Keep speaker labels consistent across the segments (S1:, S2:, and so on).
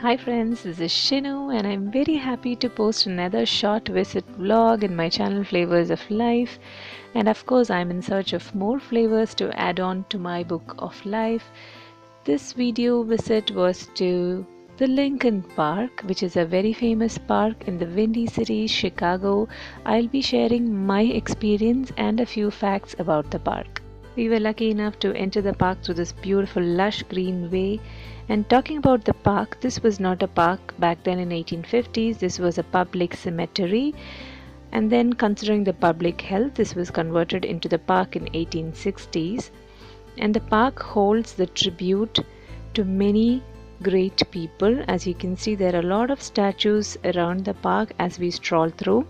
S1: Hi friends, this is Shinu and I'm very happy to post another short visit vlog in my channel Flavors of Life. And of course I'm in search of more flavors to add on to my book of life. This video visit was to the Lincoln Park, which is a very famous park in the Windy City, Chicago. I'll be sharing my experience and a few facts about the park. We were lucky enough to enter the park through this beautiful lush green way. And talking about the park, this was not a park back then in 1850s. This was a public cemetery. And then considering the public health, this was converted into the park in 1860s. And the park holds the tribute to many great people. As you can see, there are a lot of statues around the park as we stroll through,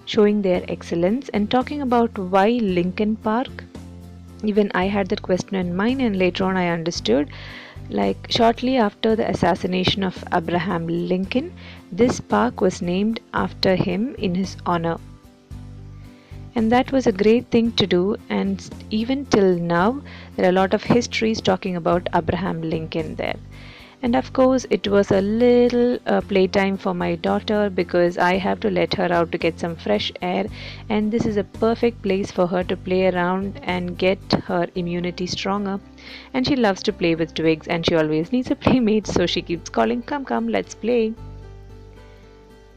S1: showing their excellence. And talking about why Lincoln Park, even I had that question in mind, and later on I understood. Like shortly after the assassination of Abraham Lincoln, this park was named after him in his honor. And that was a great thing to do, and even till now there are a lot of histories talking about Abraham Lincoln there. And of course it was a little playtime for my daughter because I have to let her out to get some fresh air, and this is a perfect place for her to play around and get her immunity stronger. And she loves to play with twigs and she always needs a playmate, so she keeps calling, come come, let's play.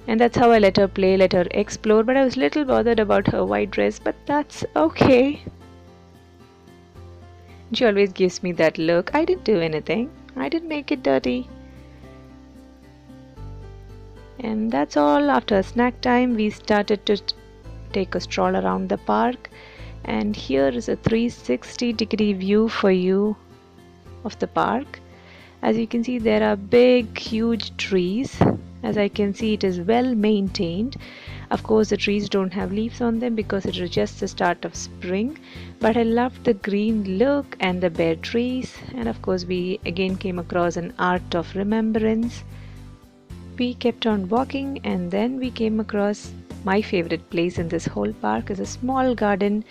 S1: And that's how I let her play, let her explore. But I was a little bothered about her white dress, but that's okay. She always gives me that look, I didn't do anything, I didn't make it dirty. And that's all. After snack time we started to take a stroll around the park, and here is a 360-degree view for you of the park. As you can see, there are big huge trees. As I can see, it is well maintained. Of course the trees don't have leaves on them because it is just the start of spring, but I love the green look and the bare trees. And of course we again came across an art of remembrance. We kept on walking, and then we came across my favorite place in this whole park is a small garden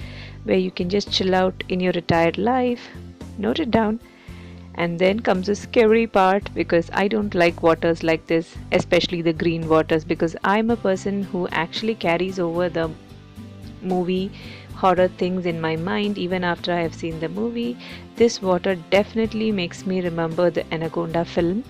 S1: where you can just chill out in your retired life. Note it down. And then comes the scary part, because I don't like waters like this, especially the green waters, because I'm a person who actually carries over the movie horror things in my mind even after I have seen the movie. This water definitely makes me remember the Anaconda film,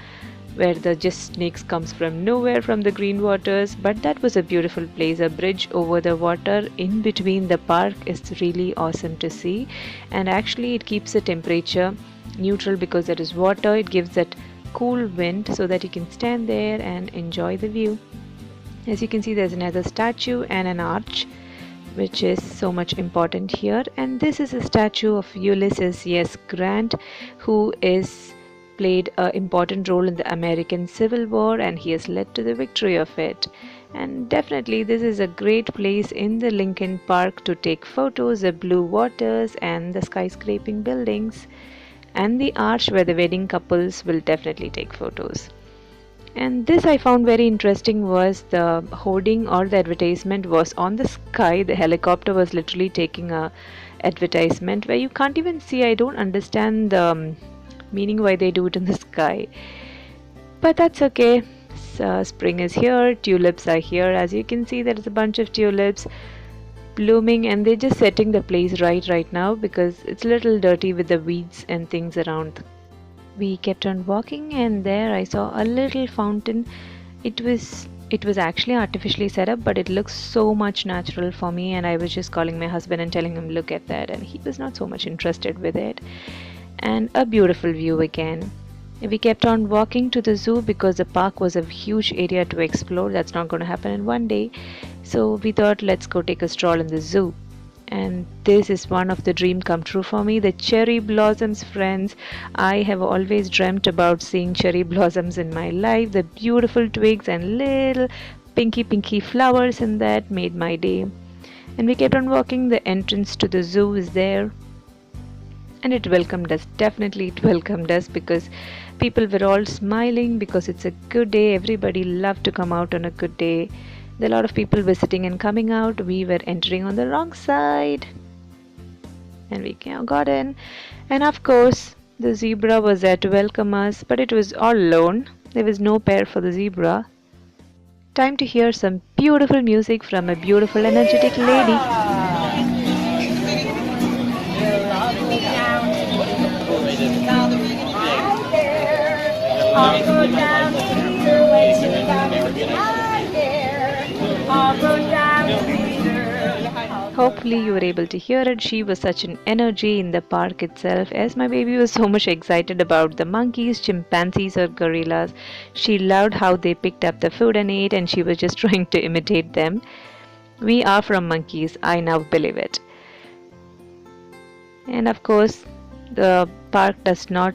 S1: where the just snakes comes from nowhere from the green waters. But that was a beautiful place. A bridge over the water in between the park is really awesome to see, and actually it keeps the temperature neutral because there is water. It gives that cool wind so that you can stand there and enjoy the view. As you can see, there's another statue and an arch, which is so much important here. And this is a statue of Ulysses S. Grant, who is played an important role in the American Civil War, and he has led to the victory of it. And definitely this is a great place in the Lincoln Park to take photos. The blue waters and the skyscraping buildings and the arch where the wedding couples will definitely take photos. And this I found very interesting was the hoarding or the advertisement was on the sky. The helicopter was literally taking a advertisement where you can't even see. I don't understand the meaning why they do it in the sky, but that's okay. So, spring is here, tulips are here. As you can see, there is a bunch of tulips blooming, and they're just setting the place right now because it's a little dirty with the weeds and things around. We kept on walking, and there I saw a little fountain. It was actually artificially set up, but it looks so much natural for me, and I was just calling my husband and telling him look at that, and he was not so much interested with it. And a beautiful view again. We kept on walking to the zoo because the park was a huge area to explore. That's not going to happen in one day. So we thought, let's go take a stroll in the zoo. And this is one of the dream come true for me, the cherry blossoms, friends. I have always dreamt about seeing cherry blossoms in my life. The beautiful twigs and little pinky flowers in that made my day. And we kept on walking. The entrance to the zoo is there, and it welcomed us. Definitely it welcomed us because people were all smiling because it's a good day. Everybody loved to come out on a good day. There are a lot of people visiting and coming out. We were entering on the wrong side and we got in. And of course The zebra was there to welcome us, but it was all alone. There was no pair for the zebra. Time to hear some beautiful music from a beautiful, energetic lady. I'll go down either way to hi there. I'll go down either. Hopefully you were able to hear it. She was such an energy in the park itself, as my baby was so much excited about the monkeys, chimpanzees or gorillas. She loved how they picked up the food and ate, and she was just trying to imitate them. We are from monkeys, I now believe it. And of course, the park does not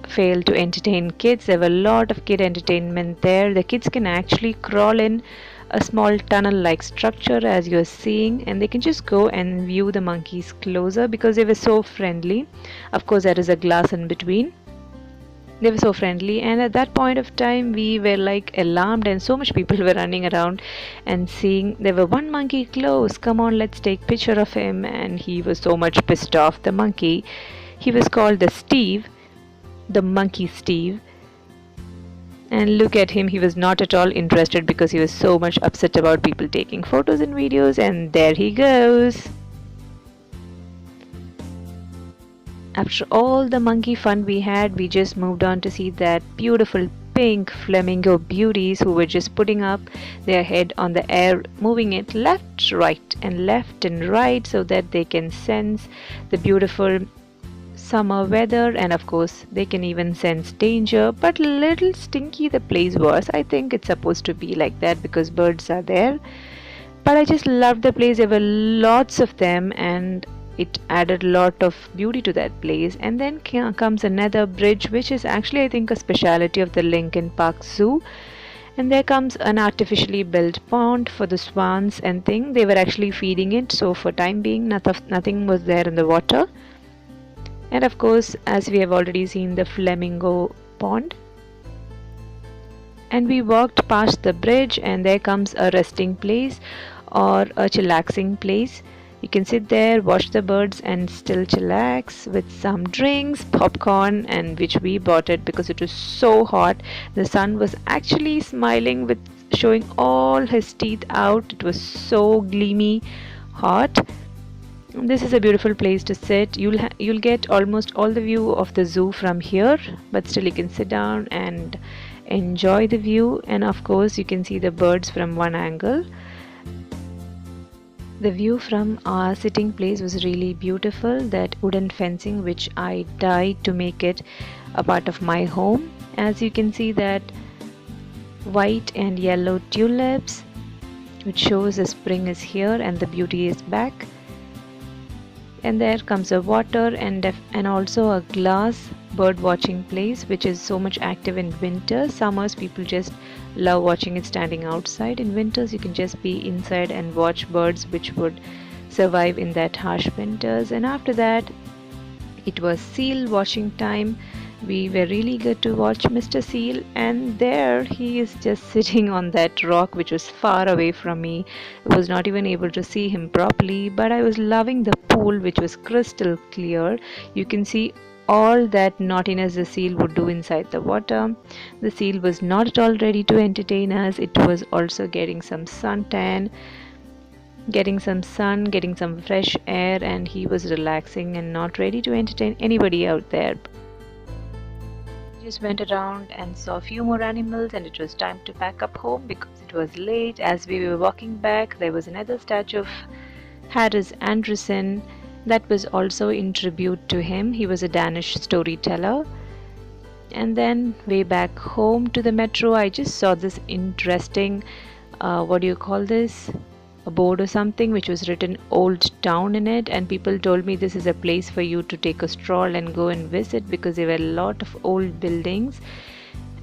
S1: fail to entertain kids. There were a lot of kid entertainment there. The kids can actually crawl in a small tunnel like structure as you're seeing, and they can just go and view the monkeys closer because they were so friendly. Of course, there is a glass in between. They were so friendly, and at that point of time we were like alarmed, and so much people were running around and seeing there were one monkey close. Come on, let's take picture of him. And he was so much pissed off, the monkey. He was called the Steve, the monkey Steve. And look at him, he was not at all interested because he was so much upset about people taking photos and videos. And there he goes. After all the monkey fun we had, we just moved on to see that beautiful pink flamingo beauties who were just putting up their head on the air, moving it left, right, and left and right so that they can sense the beautiful summer weather, and of course they can even sense danger. But little stinky the place was. I think it's supposed to be like that because birds are there. But I just loved the place. There were lots of them, and it added a lot of beauty to that place. And then comes another bridge, which is actually I think a speciality of the Lincoln Park Zoo. And there comes an artificially built pond for the swans and thing. They were actually feeding it, so for time being nothing was there in the water. And of course, as we have already seen, the flamingo pond. And we walked past the bridge, and there comes a resting place or a chillaxing place. You can sit there, watch the birds, and still chillax with some drinks, popcorn, and which we bought it because it was so hot. The sun was actually smiling with showing all his teeth out. It was so gleamy hot. This is a beautiful place to sit. You'll get almost all the view of the zoo from here, but still you can sit down and enjoy the view. And of course you can see the birds from one angle. The view from our sitting place was really beautiful. That wooden fencing which I dyed to make it a part of my home. As you can see that white and yellow tulips, which shows the spring is here and the beauty is back. And there comes a water and also a glass bird watching place, which is so much active in winter. Summers people just love watching it standing outside. In winters you can just be inside and watch birds which would survive in that harsh winters. And after that it was seal watching time. We were really good to watch Mr. Seal, and there he is just sitting on that rock which was far away from me. I was not even able to see him properly, but I was loving the pool which was crystal clear. You can see all that naughtiness the seal would do inside the water. The seal was not at all ready to entertain us. It was also getting some suntan, getting some sun, getting some fresh air, and he was relaxing and not ready to entertain anybody out there. Just went around and saw a few more animals, and it was time to pack up home because it was late. As we were walking back, there was another statue of Harris Anderson that was also in tribute to him. He was a Danish storyteller. And then way back home to the metro, I just saw this interesting what do you call this, a board or something which was written Old Town in it, and people told me this is a place for you to take a stroll and go and visit because there were a lot of old buildings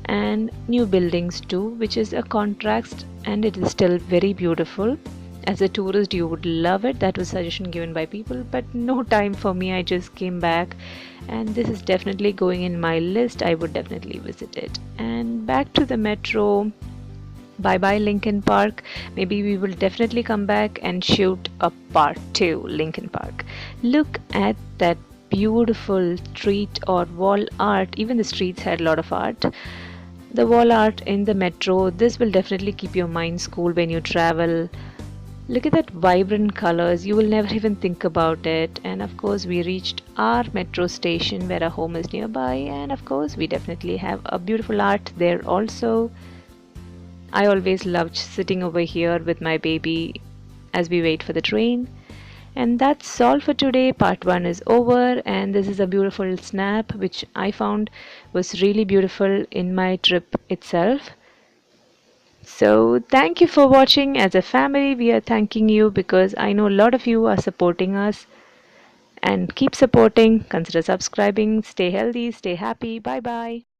S1: and new buildings too, which is a contrast, and it is still very beautiful. As a tourist you would love it. That was suggestion given by people, but no time for me. I just came back, and this is definitely going in my list. I would definitely visit it. And back to the metro. Bye bye Lincoln Park. Maybe we will definitely come back and shoot a part 2 Lincoln Park. Look at that beautiful street or wall art. Even the streets had a lot of art. The wall art in the metro, this will definitely keep your mind cool when you travel. Look at that vibrant colors, you will never even think about it. And of course, we reached our metro station where our home is nearby, and of course, we definitely have a beautiful art there also. I always loved sitting over here with my baby as we wait for the train. And that's all for today. Part 1 is over, and this is a beautiful snap which I found was really beautiful in my trip itself. So, thank you for watching. As a family, we are thanking you because I know a lot of you are supporting us. And keep supporting, consider subscribing, stay healthy, stay happy. Bye bye.